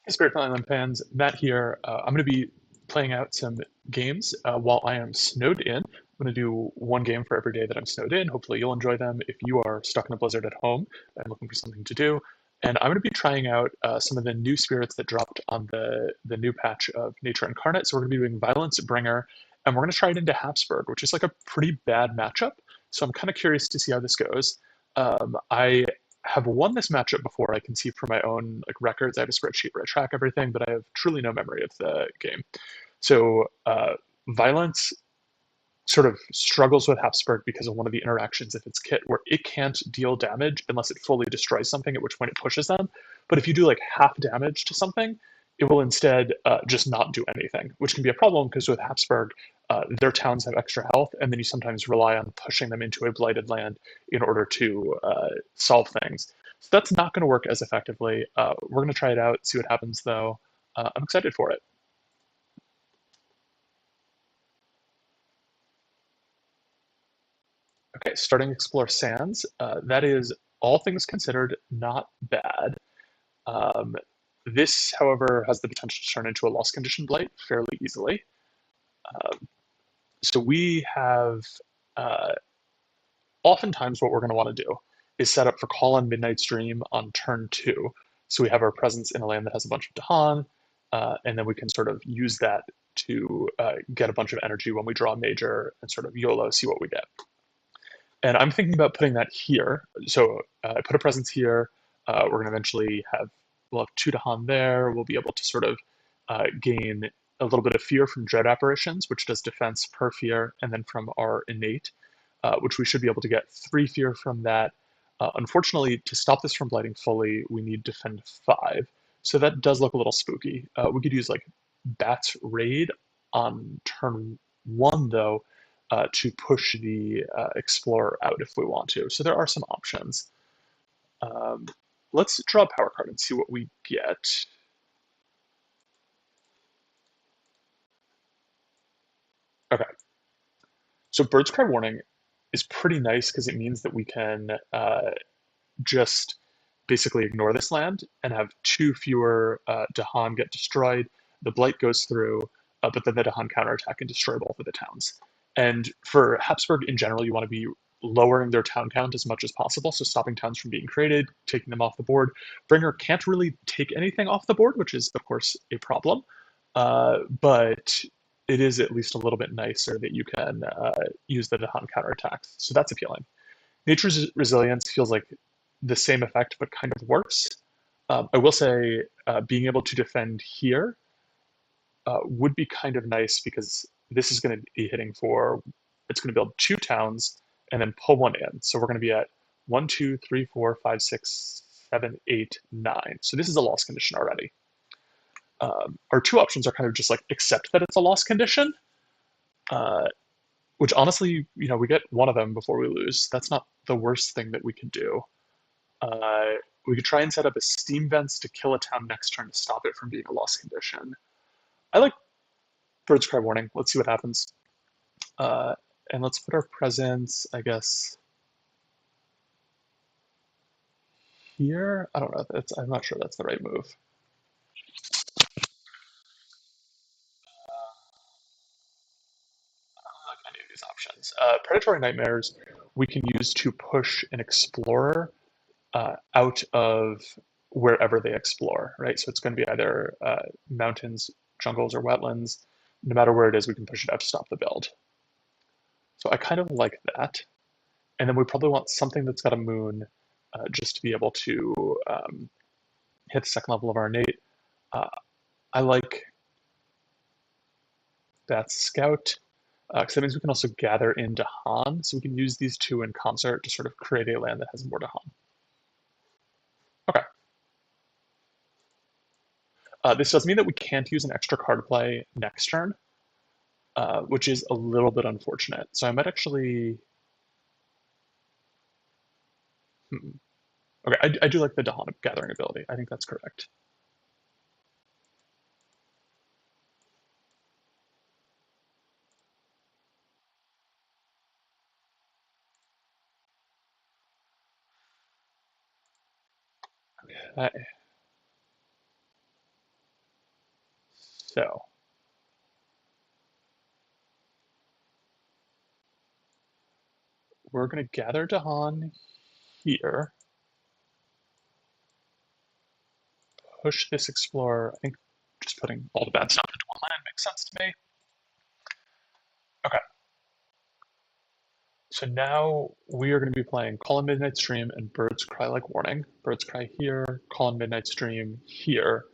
Hey, Spirit Island fans, Matt here. I'm going to be playing out some games while I am snowed in. I'm going to do one game for every day that I'm snowed in. Hopefully, you'll enjoy them if you are stuck in a blizzard at home and looking for something to do. And I'm going to be trying out some of the new spirits that dropped on the new patch of Nature Incarnate. So we're going to be doing Violence Bringer, and we're going to try it into Habsburg, which is like a pretty bad matchup. So I'm kind of curious to see how this goes. I have won this matchup before. I can see from my own like records. I have a spreadsheet where I track everything, but I have truly no memory of the game. So Violence sort of struggles with Habsburg because of one of the interactions if it's kit where it can't deal damage unless it fully destroys something, at which point it pushes them. But if you do like half damage to something, it will instead just not do anything, which can be a problem because with Habsburg, their towns have extra health, and then you sometimes rely on pushing them into a blighted land in order to solve things. So that's not going to work as effectively. We're going to try it out, see what happens though. I'm excited for it. Okay, starting Explore Sands. That is, all things considered, not bad. Um, this, however, has the potential to turn into a lost condition blight fairly easily. Um, so we have, uh, oftentimes what we're going to want to do is set up for Call on Midnight's Dream on turn two. So we have our presence in a land that has a bunch of Dahan, and then we can sort of use that to get a bunch of energy when we draw a major and sort of YOLO, see what we get. And I'm thinking about putting that here. So I put a presence here. We're going to eventually we'll have two to Han there. We'll be able to sort of gain a little bit of fear from Dread Apparitions, which does defense per fear, and then from our innate, which we should be able to get three fear from that. Unfortunately, to stop this from blighting fully, we need defend five. So that does look a little spooky. We could use like Bat's Raid on turn one, though, to push the Explorer out if we want to. So there are some options. Um, let's draw a power card and see what we get. Okay, so Bird's Cry Warning is pretty nice because it means that we can just basically ignore this land and have two fewer Dahan get destroyed. The Blight goes through, but then the Dahan counterattack and destroy both of the towns. And for Habsburg in general, you want to be lowering their town count as much as possible, so stopping towns from being created, taking them off the board. Bringer can't really take anything off the board, which is, of course, a problem. But it is at least a little bit nicer that you can use the Dahan counterattacks. So that's appealing. Nature's Resilience feels like the same effect, but kind of worse. I will say being able to defend here would be kind of nice because this is going to be hitting for, it's going to build two towns and then pull one in. So we're going to be at 1, 2, 3, 4, 5, 6, 7, 8, 9. So this is a loss condition already. Our two options are kind of just like accept that it's a loss condition, uh, which honestly, we get one of them before we lose. That's not the worst thing that we could do. Uh, we could try and set up a steam vents to kill a town next turn to stop it from being a loss condition. I like Bird's Cry Warning. Let's see what happens. Uh, and let's put our presence, I guess, here. I don't know. I'm not sure that's the right move. I like any of these options. Predatory Nightmares we can use to push an explorer out of wherever they explore, right? So it's going to be either mountains, jungles, or wetlands. No matter where it is, we can push it out to stop the build. So I kind of like that. And then we probably want something that's got a moon just to be able to hit the second level of our innate. Uh, I like that scout because that means we can also gather into Han, so we can use these two in concert to sort of create a land that has more to Han. Okay. This does mean that we can't use an extra card play next turn, which is a little bit unfortunate. So I might actually. Hmm. Okay, I do like the Dahan gathering ability. I think that's correct. Okay. So we're going to gather Dahan here, push this explorer. I think just putting all the bad stuff into one land makes sense to me. Okay, so now we are going to be playing Call in Midnight Stream and Birds Cry Like Warning. Birds Cry here, Call in Midnight Stream here.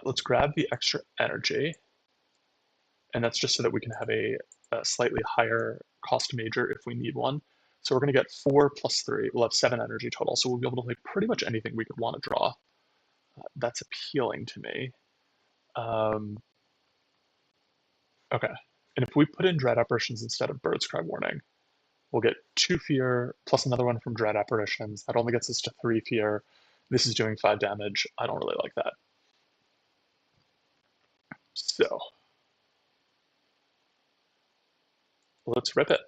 Let's grab the extra energy, and that's just so that we can have a slightly higher cost major if we need one. So we're going to get 4 plus 3. We'll have 7 energy total, so we'll be able to play pretty much anything we could want to draw. That's appealing to me. Okay, and if we put in Dread Apparitions instead of Bird's Cry Warning, we'll get 2 fear plus another one from Dread Apparitions. That only gets us to 3 fear. This is doing 5 damage. I don't really like that. So let's rip it.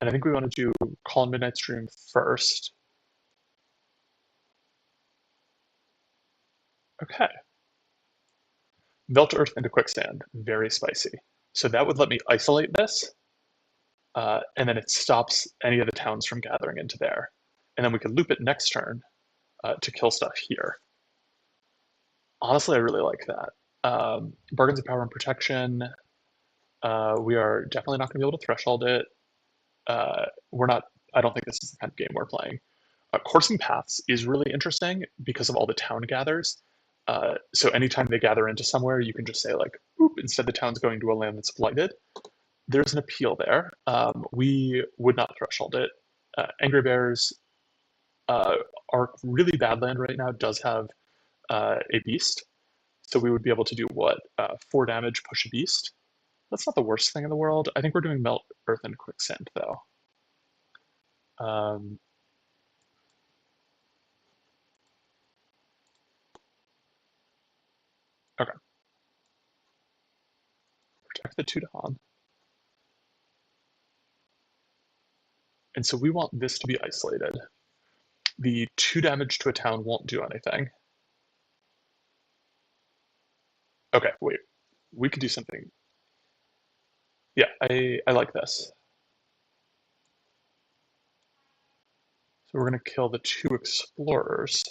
And I think we want to do Call in Midnight Stream first. Okay. Melt Earth into Quicksand. Very spicy. So that would let me isolate this, and then it stops any of the towns from gathering into there. And then we could loop it next turn to kill stuff here. Honestly, I really like that. Bargains of Power and Protection. We are definitely not going to be able to threshold it. We're not. I don't think this is the kind of game we're playing. Coursing Paths is really interesting because of all the town gathers. So anytime they gather into somewhere, you can just say like, "Oop!" Instead, the town's going to a land that's blighted. There's an appeal there. We would not threshold it. Angry Bears, our really bad land right now does have a beast, so we would be able to do what 4 damage, push a beast. That's not the worst thing in the world. I think we're doing Melt Earth and Quicksand though. Um, okay, protect the 2 Dawn. And so we want this to be isolated. The 2 damage to a town won't do anything. Okay, wait. We could do something. Yeah, I like this. So we're going to kill the 2 explorers.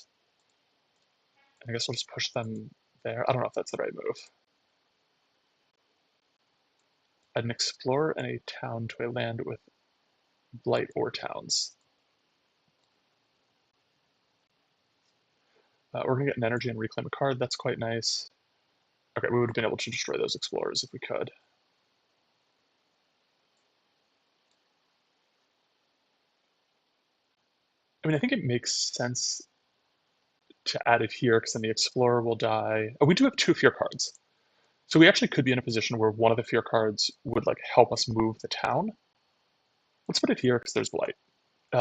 I guess we'll just push them there. I don't know if that's the right move. Add an explorer and a town to a land with blight or towns. We're going to get an energy and reclaim a card. That's quite nice. Okay, we would have been able to destroy those explorers if we could. I mean, I think it makes sense to add it here because then the explorer will die. Oh, we do have 2 fear cards. So we actually could be in a position where one of the fear cards would like help us move the town. Let's put it here because there's blight.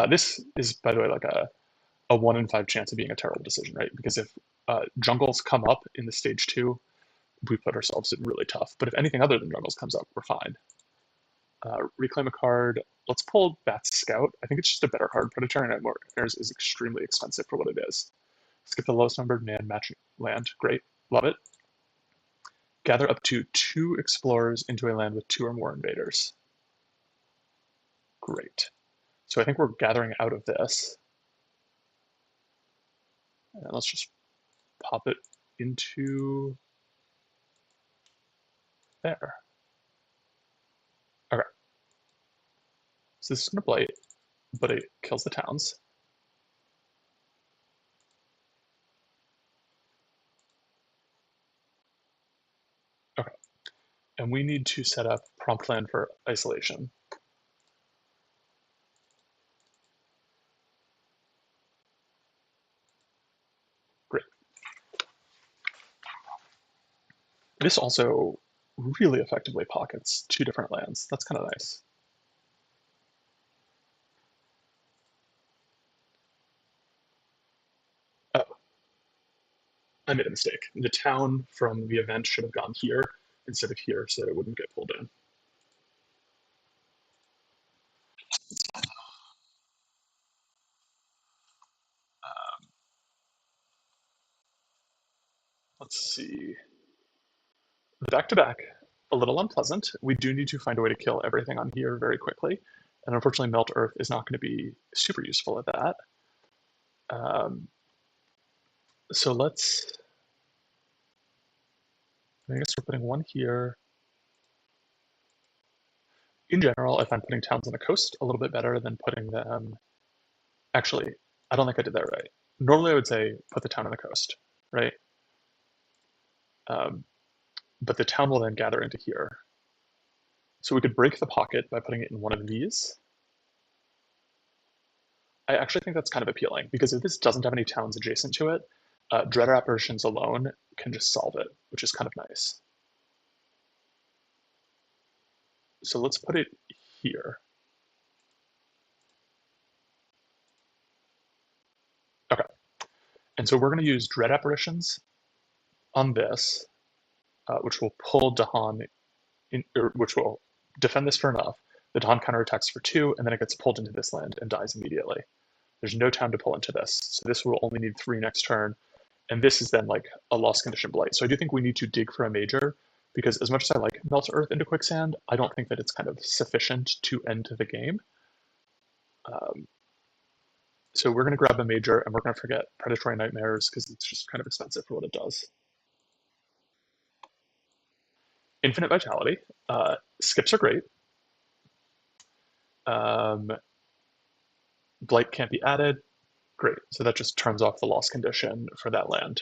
This is, by the way, like a 1 in 5 chance of being a terrible decision, right? Because if jungles come up in the stage 2, we put ourselves in really tough. But if anything other than jungles comes up, we're fine. Reclaim a card. Let's pull Bat's Scout. I think it's just a better card. Predatory Nightmares is extremely expensive for what it is. Skip the lowest numbered man matching land. Great. Love it. Gather up to 2 explorers into a land with 2 or more invaders. Great. So I think we're gathering out of this. And let's just pop it into there. Okay. So this is going to blight, but it kills the towns. Okay. And we need to set up prompt land for isolation. Great. This also really effectively pockets 2 different lands. That's kind of nice. Oh, I made a mistake. The town from the event should have gone here instead of here so that it wouldn't get pulled in. Let's see. The back-to-back, a little unpleasant. We do need to find a way to kill everything on here very quickly. And unfortunately, Melt Earth is not going to be super useful at that. Um, so I guess we're putting one here. In general, I find putting towns on the coast a little bit better than putting them. Actually, I don't think I did that right. Normally, I would say put the town on the coast, right? Um, but the town will then gather into here. So we could break the pocket by putting it in one of these. I actually think that's kind of appealing because if this doesn't have any towns adjacent to it, Dread Apparitions alone can just solve it, which is kind of nice. So let's put it here. Okay, and so we're going to use Dread Apparitions on this, which will pull Dahan, or which will defend this for enough. The Dahan counterattacks for 2, and then it gets pulled into this land and dies immediately. There's no time to pull into this, so this will only need 3 next turn, and this is then like a lost condition blight. So I do think we need to dig for a major, because as much as I like Melt Earth into Quicksand, I don't think that it's kind of sufficient to end the game. Um, so we're going to grab a major, and we're going to forget Predatory Nightmares, because it's just kind of expensive for what it does. Infinite Vitality. Skips are great. Um, Blight can't be added. Great. So that just turns off the lost condition for that land.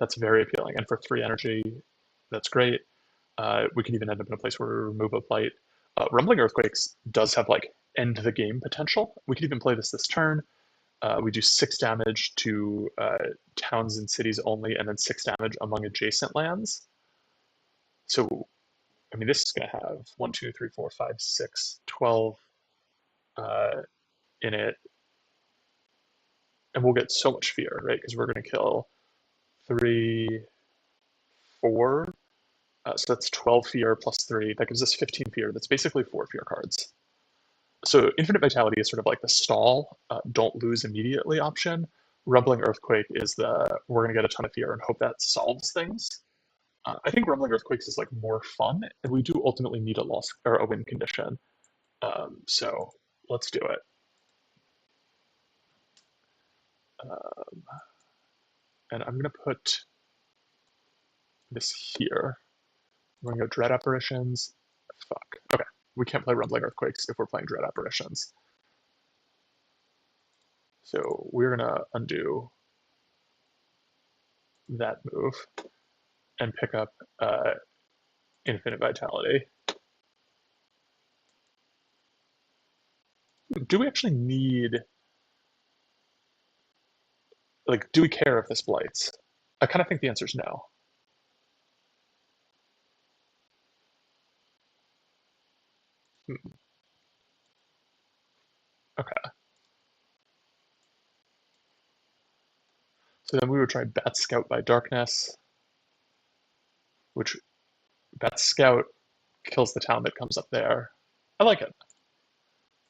That's very appealing. And for 3 energy, that's great. We can even end up in a place where we remove a blight. Rumbling Earthquakes does have like end the game potential. We could even play this turn. We do 6 damage to towns and cities only, and then 6 damage among adjacent lands. So, I mean, this is going to have 1, 2, 3, 4, 5, 6, 12 in it. And we'll get so much fear, right? Because we're going to kill 3, 4. So that's 12 fear plus 3. That gives us 15 fear. That's basically 4 fear cards. So Infinite Vitality is sort of like the stall, don't lose immediately option. Rumbling Earthquake is the we're going to get a ton of fear and hope that solves things. I think Rumbling Earthquakes is like more fun, and we do ultimately need a loss or a win condition. So let's do it. Um, and I'm going to put this here. We're going to go Dread Apparitions. Fuck. Okay. We can't play Rumbling Earthquakes if we're playing Dread Apparitions. So we're going to undo that move and pick up Infinite Vitality. Do we actually need, like, do we care if this blights? I kind of think the answer is no. Hmm. Okay. So then we would try Bat Scout by Darkness, which Bat Scout kills the town that comes up there. I like it.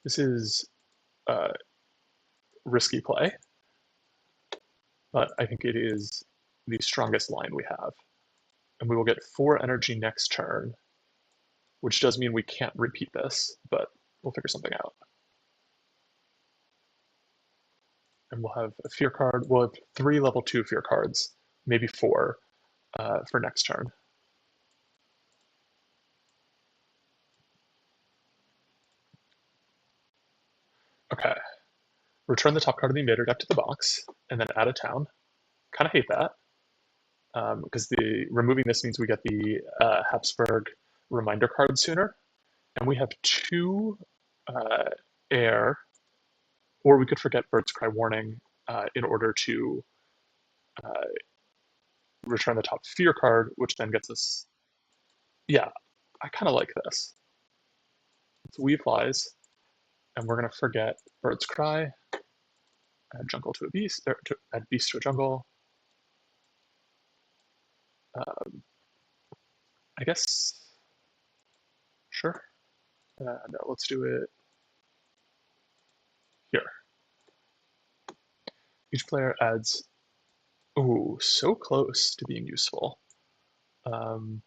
This is a risky play, but I think it is the strongest line we have. And we will get 4 energy next turn, which does mean we can't repeat this, but we'll figure something out. And we'll have a fear card. We'll have 3 level 2 fear cards, maybe 4 for next turn. Okay. Return the top card of the invader deck to the box, and then add a town. Kind of hate that, because the removing this means we get the Habsburg reminder card sooner, and we have 2 air, or we could forget Bird's Cry Warning in order to uh, return the top fear card, which then gets us. Yeah, I kind of like this. It's Weave Flies, and we're gonna forget Bird's Cry. Add jungle to a beast, or add beast to a jungle. Um, I guess, sure. No, let's do it here. Each player adds Ooh, so close to being useful. Um,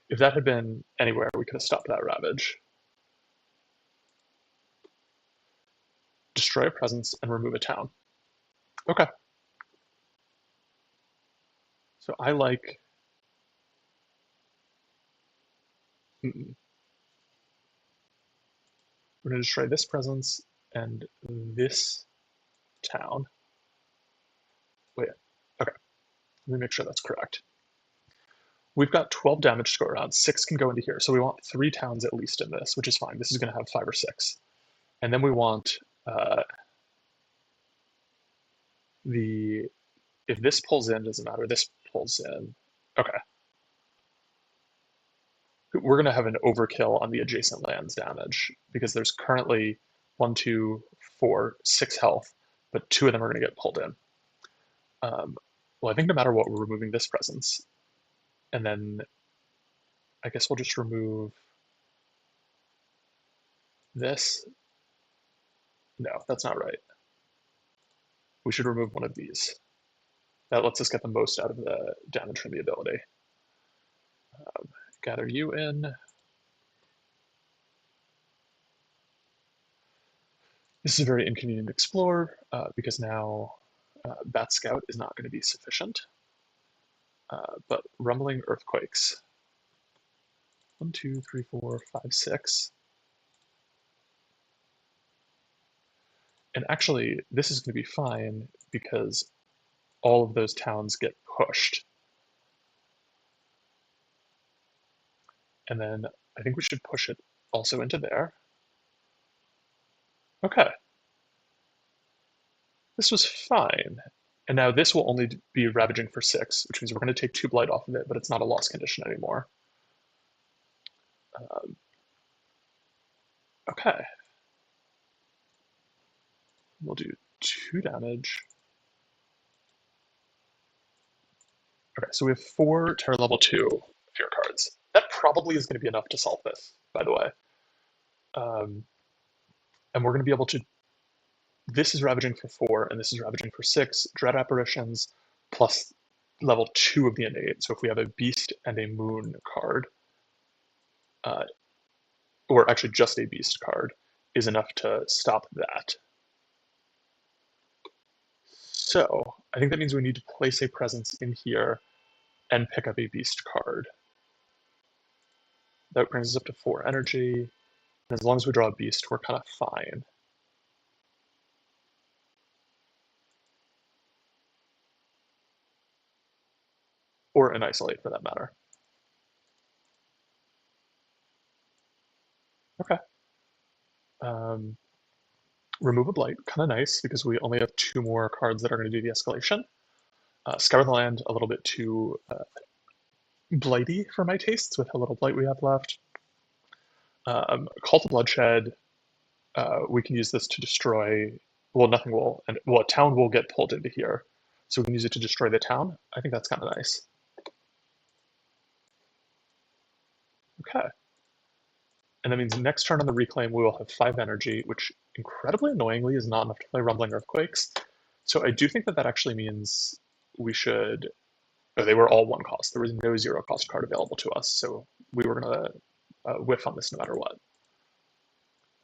if that had been anywhere, we could have stopped that ravage. Destroy a presence and remove a town. Okay, so I like. Mm, we're going to destroy this presence and this town. Wait, okay, let me make sure that's correct. We've got 12 damage to go around. 6 can go into here, so we want 3 towns at least in this, which is fine. This is going to have 5 or 6. And then we want the, if this pulls in, doesn't matter, this pulls in. Okay. We're going to have an overkill on the adjacent lands damage because there's currently 1, 2, 4, 6 health, but 2 of them are going to get pulled in. Well, I think no matter what, we're removing this presence. And then I guess we'll just remove this. No, that's not right. We should remove one of these. That lets us get the most out of the damage from the ability. Gather you in. This is a very inconvenient to explore because now Bat Scout is not going to be sufficient. But rumbling earthquakes. 1, 2, 3, 4, 5, 6. And actually, this is going to be fine because all of those towns get pushed. And then I think we should push it also into there. Okay. This was fine. And now this will only be ravaging for 6, which means we're going to take 2 blight off of it, but it's not a loss condition anymore. Okay. We'll do 2 damage. Okay, so we have 4 terror level 2 fear cards. That probably is going to be enough to solve this, by the way. And we're going to be able to. This is ravaging for 4, and this is ravaging for 6. Dread apparitions plus level 2 of the innate. So if we have a beast and a moon card, or actually just a beast card, is enough to stop that. So I think that means we need to place a presence in here and pick up a beast card. That brings us up to 4 energy. And as long as we draw a beast, we're kind of fine. Or an isolate for that matter. Okay. Remove a blight, kind of nice because we only have 2 more cards that are going to do the escalation. Scour the land, a little bit too blighty for my tastes with how little blight we have left. Cult of Bloodshed, we can use this to destroy, well, nothing will, and well, a town will get pulled into here. So we can use it to destroy the town. I think that's kind of nice. Okay. And that means next turn on the reclaim, we will have 5 energy, which incredibly annoyingly is not enough to play Rumbling Earthquakes. So I do think that that actually means we should. Oh, they were all 1 cost. There was no 0 cost card available to us, so we were going to whiff on this no matter what.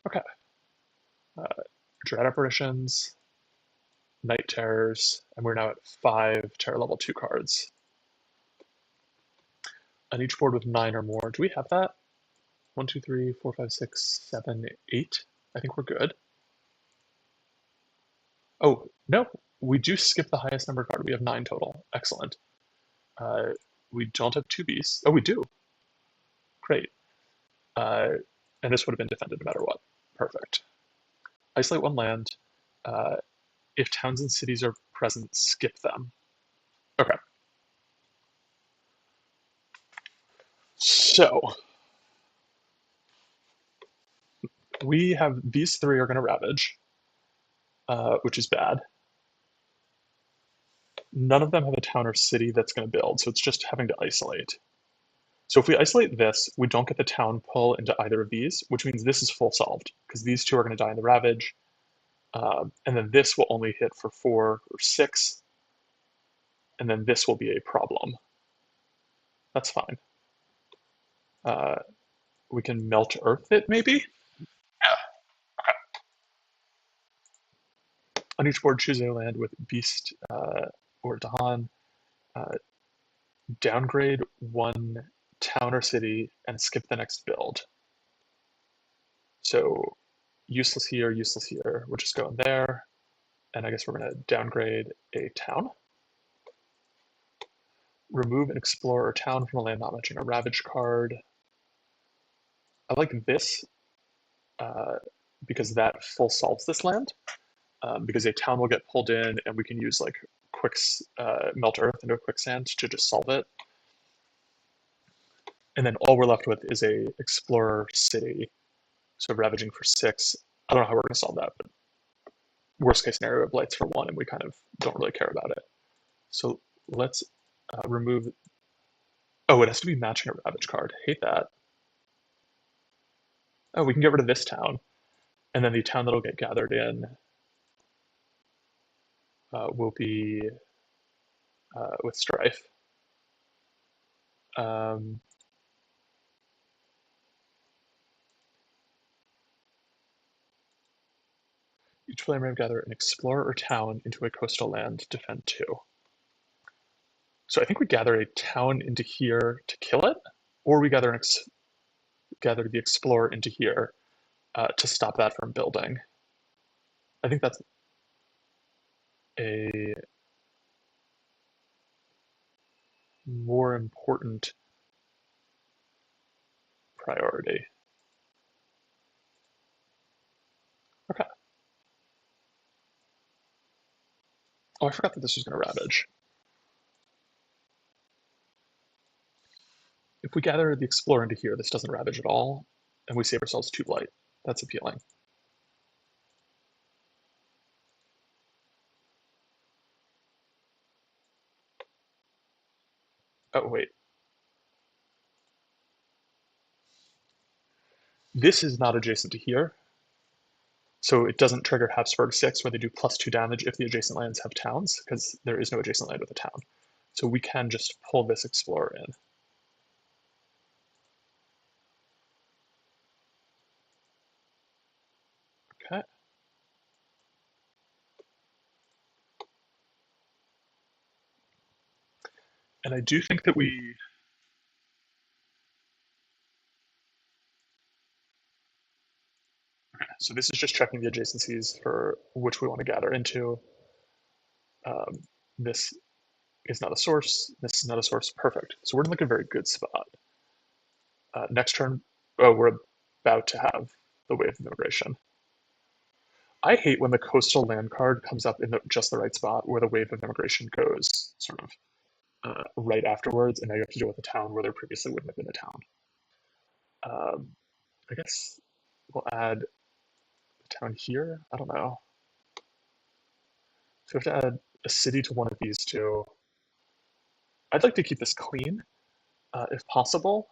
Okay. Dread Apparitions, Night Terrors, and we're now at 5 Terror level 2 cards. On each board with 9 or more. Do we have that? 1, 2, 3, 4, 5, 6, 7, 8. I think we're good. Oh, no, we do skip the highest number card. We have 9 total. Excellent. We don't have 2 beasts. Oh, we do. Great. And this would have been defended no matter what. Perfect. Isolate 1 land. If towns and cities are present, skip them. Okay. So we have these 3 are going to ravage, which is bad. None of them have a town or city that's going to build, so it's just having to isolate. So if we isolate this, we don't get the town pull into either of these, which means this is full solved, because these 2 are going to die in the ravage. And then this will only hit for 4 or 6, and then this will be a problem. That's fine. Uh, we can melt earth it, maybe? Yeah. On each board, choose a land with beast or Dahan. Uh, downgrade one town or city and skip the next build. So useless here, useless here. We'll just go in there. And I guess we're going to downgrade a town. Remove an explorer or town from a land not matching a ravage card. I like this uh, because that full solves this land. Because a town will get pulled in and we can use like quick melt earth into a quicksand to just solve it. And then all we're left with is a explorer city. So ravaging for 6. I don't know how we're going to solve that, but worst case scenario, it blights for 1 and we kind of don't really care about it. So let's remove. Oh, it has to be matching a ravage card. Hate that. Oh, we can get rid of this town. And then the town that'll get gathered in will be with strife. Um, each player may gather an explorer or town into a coastal land, defend 2. So I think we gather a town into here to kill it, or we gather gather the explorer into here to stop that from building. I think that's a more important priority. Okay. Oh, I forgot that this was going to ravage. If we gather the explorer into here, this doesn't ravage at all, and we save ourselves 2 blight. That's appealing. Oh, wait. This is not adjacent to here, so it doesn't trigger Habsburg 6 where they do +2 damage if the adjacent lands have towns, because there is no adjacent land with a town. So we can just pull this explorer in. Okay. And I do think that we... Okay, so this is just checking the adjacencies for which we want to gather into. Um, this is not a source. This is not a source. Perfect. So we're in like a very good spot. Next turn, oh, we're about to have the wave of immigration. I hate when the coastal land card comes up in just the right spot where the wave of immigration goes sort of right afterwards, and now you have to deal with a town where there previously wouldn't have been a town. I guess we'll add a town here. I don't know. So we have to add a city to one of these two. I'd like to keep this clean if possible,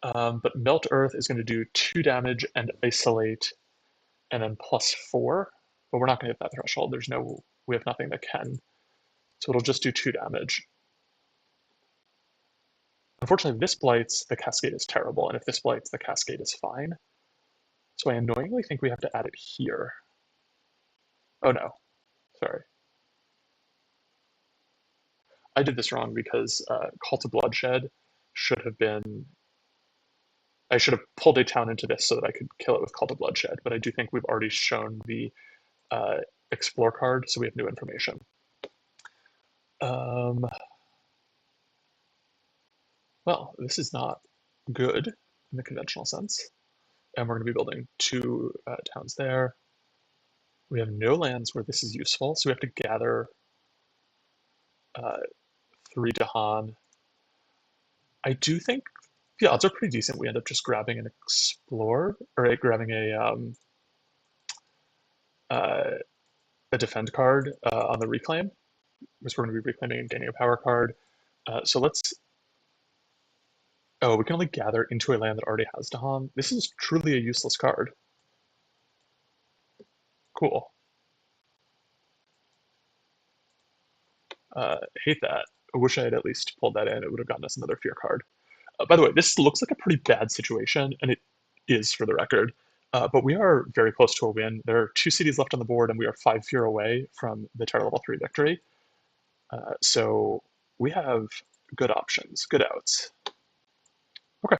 but Melt Earth is going to do 2 damage and Isolate, and then +4. But we're not going to hit that threshold. We have nothing that can. So it'll just do 2 damage. Unfortunately, if this blights, the cascade is terrible, and if this blights, the cascade is fine. So I annoyingly think we have to add it here. Oh no, sorry. I did this wrong because Call to Bloodshed should have been... I should have pulled a town into this so that I could kill it with Call to Bloodshed, but I do think we've already shown the uh, Explore card, so we have new information. Um, well, this is not good in the conventional sense. And we're going to be building 2 towns there. We have no lands where this is useful, so we have to gather uh, 3 Dahan. I do think the odds are pretty decent. We end up just grabbing an Explore, or grabbing uh, a Defend card on the Reclaim, because we're going to be reclaiming and gaining a power card. So let's... Oh, we can only gather into a land that already has Dahan. This is truly a useless card. Cool. Hate that. I wish I had at least pulled that in. It would have gotten us another fear card. By the way, this looks like a pretty bad situation, and it is for the record. But we are very close to a win. There are 2 cities left on the board, and we are 5 fear away from the Terror Level 3 victory. So we have good options, good outs. Okay.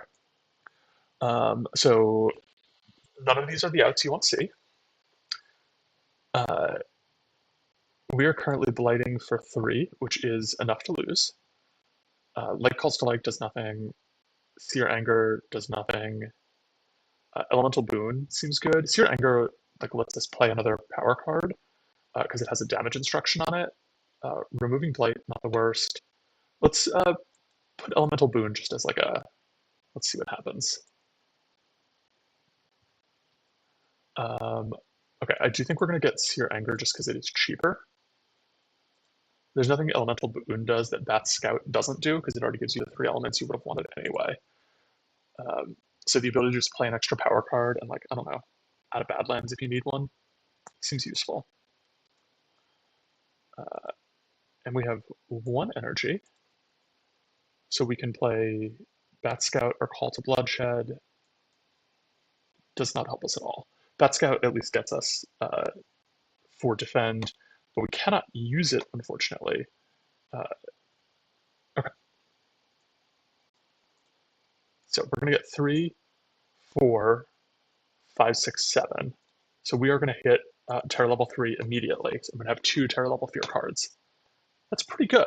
So none of these are the outs you want to see. Uh, we are currently blighting for 3, which is enough to lose. Light Calls to Like does nothing. Seer Anger does nothing. Elemental Boon seems good. Seer Anger like lets us play another power card because it has a damage instruction on it. Removing Blight, not the worst. Let's put Elemental Boon just as like a, let's see what happens. Okay, I do think we're going to get Seer Anger just because it is cheaper. There's nothing Elemental Boon does that Bat Scout doesn't do because it already gives you the 3 elements you would have wanted anyway. So the ability to just play an extra power card and like, I don't know, add a Badlands if you need one seems useful. And we have 1 energy. So we can play Bat Scout or Call to Bloodshed. Does not help us at all. Bat Scout at least gets us 4 defend, but we cannot use it, unfortunately. Okay, so we're going to get 3, 4, 5, 6, 7. So we are going to hit Terror Level 3 immediately. So I'm going to have 2 Terror Level Fear cards. That's pretty good.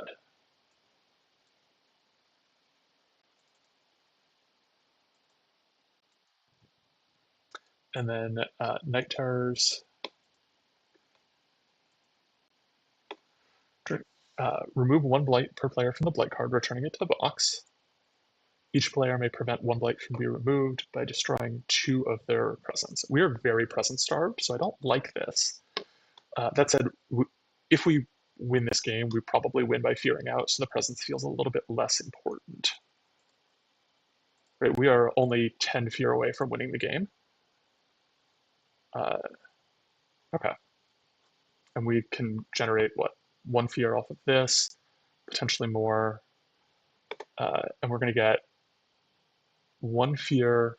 And then Night Terrors. Remove 1 Blight per player from the Blight card, returning it to the box. Each player may prevent 1 Blight from being removed by destroying 2 of their presents. We are very present starved, so I don't like this. That said, if we win this game, we probably win by fearing out, so the presence feels a little bit less important. Right, we are only 10 fear away from winning the game. Okay. And we can generate, what, 1 fear off of this, potentially more. And we're going to get 1 fear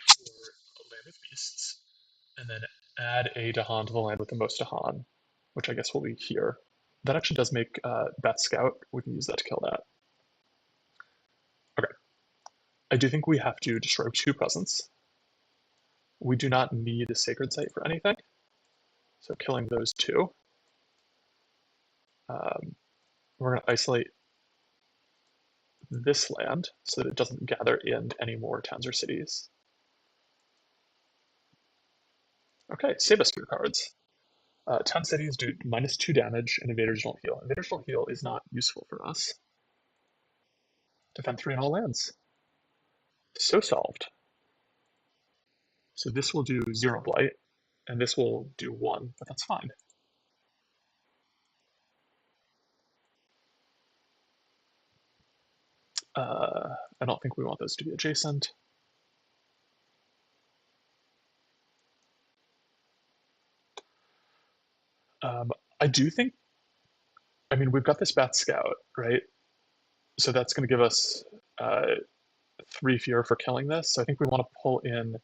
for a Land of Beasts, and then add a Dahan to the land with the most Dahan, which I guess will be here. That actually does make Bat Scout. We can use that to kill that. Okay. I do think we have to destroy 2 presents. We do not need a Sacred Site for anything, so killing those 2. We're going to isolate this land so that it doesn't gather in any more towns or cities. Okay, save us 2 cards. Town cities do -2 damage, and invaders don't heal. Invaders don't heal is not useful for us. Defend 3 on all lands. So solved. So this will do 0 blight, and this will do 1, but that's fine. I don't think we want those to be adjacent. I do think, I mean, we've got this Bat Scout, right? So that's going to give us 3 fear for killing this. So I think we want to pull in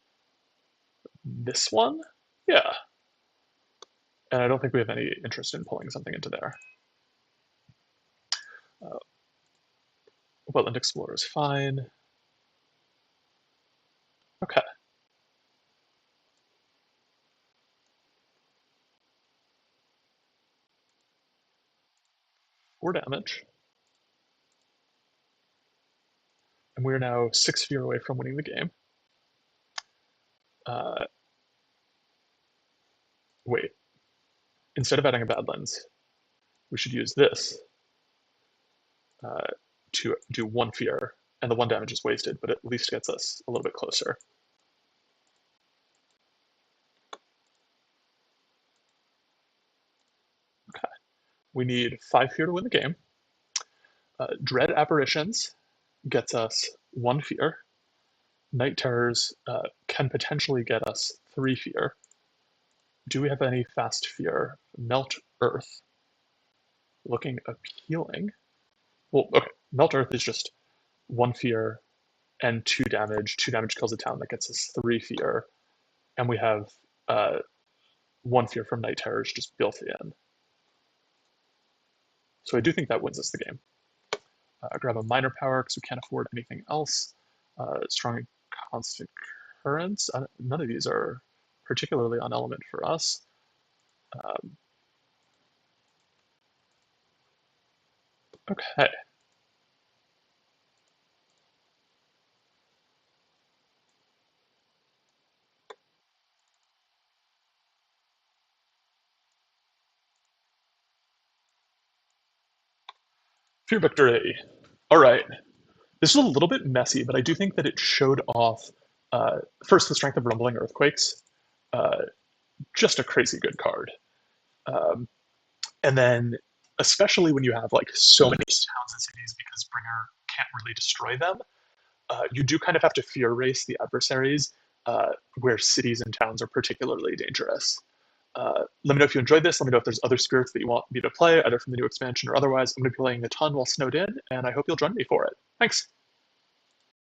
this one. Yeah. And I don't think we have any interest in pulling something into there. Wetland Explorer is fine. Okay. Four damage. And we're now 6 fear away from winning the game. Wait. Instead of adding a Badlands, we should use this to do 1 fear. And the 1 damage is wasted, but at least gets us a little bit closer. Okay. We need 5 fear to win the game. Dread Apparitions gets us 1 fear. Night Terrors can potentially get us 3 fear. Do we have any fast fear? Melt Earth. looking appealing. Well, okay, Melt Earth is just 1 fear and 2 damage. 2 damage kills a town that gets us 3 fear, and we have uh, 1 fear from Night Terrors just built in. So I do think that wins us the game. Grab a Minor Power because we can't afford anything else. Strong Constant Currents. None of these are particularly on element for us. Um, okay. Fear Victory. All right. This is a little bit messy, but I do think that it showed off first the strength of Rumbling Earthquakes. Uh, just a crazy good card. Um, and then, especially when you have like so many towns and cities, because Bringer can't really destroy them, you do kind of have to fear race the adversaries where cities and towns are particularly dangerous. Let me know if you enjoyed this. Let me know if there's other spirits that you want me to play, either from the new expansion or otherwise. I'm going to be playing a ton while snowed in, and I hope you'll join me for it. Thanks.